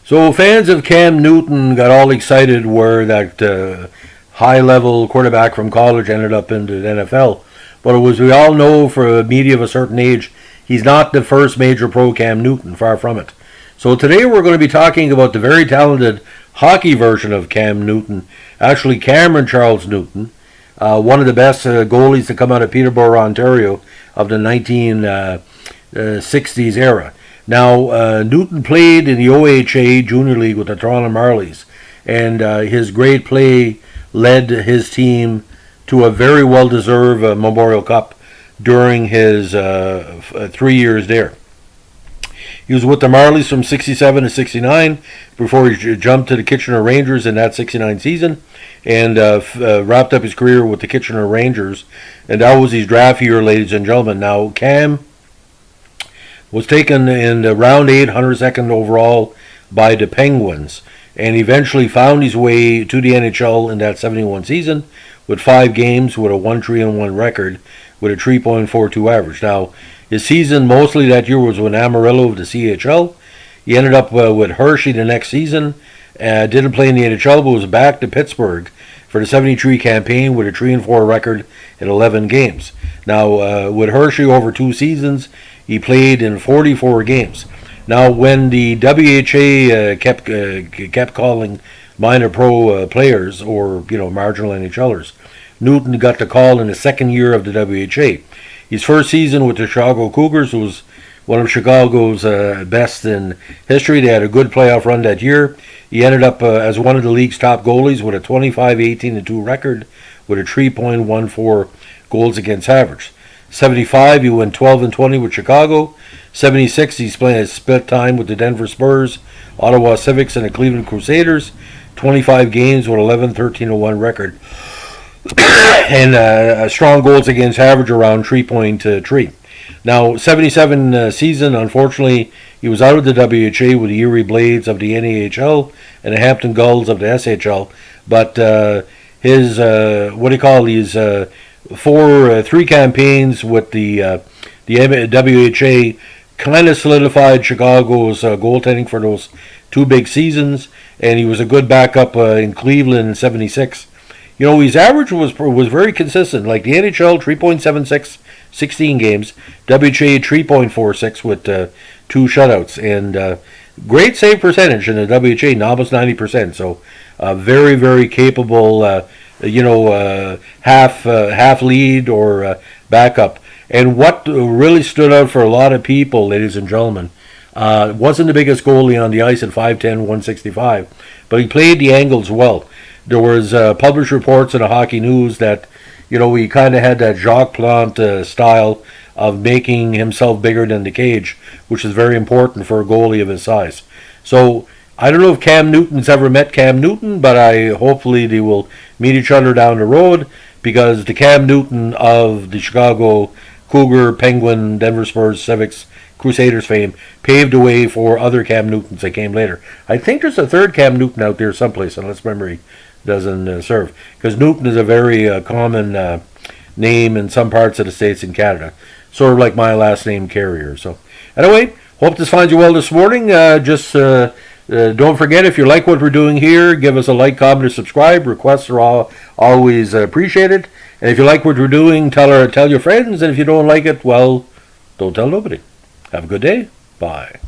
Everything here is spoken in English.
So fans of Cam Newton got all excited where that high-level quarterback from college ended up into the NFL. But as we all know, for media of a certain age, he's not the first major pro Cam Newton, far from it. So today we're going to be talking about the very talented hockey version of Cam Newton, actually Cameron Charles Newton, one of the best goalies to come out of Peterborough, Ontario of the 1960s era. Now, Newton played in the OHA Junior League with the Toronto Marlies, and his great play led his team to a very well-deserved Memorial Cup during his 3 years there. He was with the Marlies from 67 to 69 before he jumped to the Kitchener Rangers in that 69 season and wrapped up his career with the Kitchener Rangers. And that was his draft year, ladies and gentlemen. Now, Cam was taken in round 8, 102nd overall by the Penguins, and eventually found his way to the NHL in that 71 season with 5 games with a 1-3-1 record with a 3.42 average. Now, his season mostly that year was with Amarillo of the CHL. He ended up with Hershey the next season. Didn't play in the NHL, but was back to Pittsburgh for the 73 campaign with a 3-4 record in 11 games. Now, with Hershey over 2 seasons, he played in 44 games. Now, when the WHA kept calling minor pro players or marginal NHLers, Newton got the call in the second year of the WHA. His first season with the Chicago Cougars was one of Chicago's best in history. They had a good playoff run that year. He ended up as one of the league's top goalies with a 25-18-2 record with a 3.14 goals against average. 75, he went 12-20 with Chicago. 76, he split time with the Denver Spurs, Ottawa Civics, and the Cleveland Crusaders. 25 games with 11-13-1 record. And strong goals against average around 3.3. Now, 77 season, unfortunately, he was out of the WHA with the Erie Blades of the NAHL and the Hampton Gulls of the SHL. But his, 3 campaigns with the WHA kind of solidified Chicago's goaltending for those 2 big seasons, and he was a good backup in Cleveland in 76. His average was very consistent. Like the NHL, 3.76, 16 games. WHA, 3.46 with 2 shutouts. And great save percentage in the WHA, almost 90%. So very, very capable, half lead or backup. And what really stood out for a lot of people, ladies and gentlemen, wasn't the biggest goalie on the ice at 5'10", 165, but he played the angles well. There was published reports in the Hockey News that, he kind of had that Jacques Plante style of making himself bigger than the cage, which is very important for a goalie of his size. So I don't know if Cam Newton's ever met Cam Newton, but hopefully they will meet each other down the road, because the Cam Newton of the Chicago Cougar, Penguin, Denver Spurs, Civics, Crusaders fame paved the way for other Cam Newtons that came later. I think there's a third Cam Newton out there someplace, unless memory doesn't serve, because Newton is a very common name in some parts of the States and Canada, sort of like my last name, Carrier. So anyway, hope this finds you well this morning. Don't forget, if you like what we're doing here, give us a like, comment, or subscribe. Requests are always appreciated. And if you like what we're doing, tell your friends. And if you don't like it, well, don't tell nobody. Have a good day. Bye.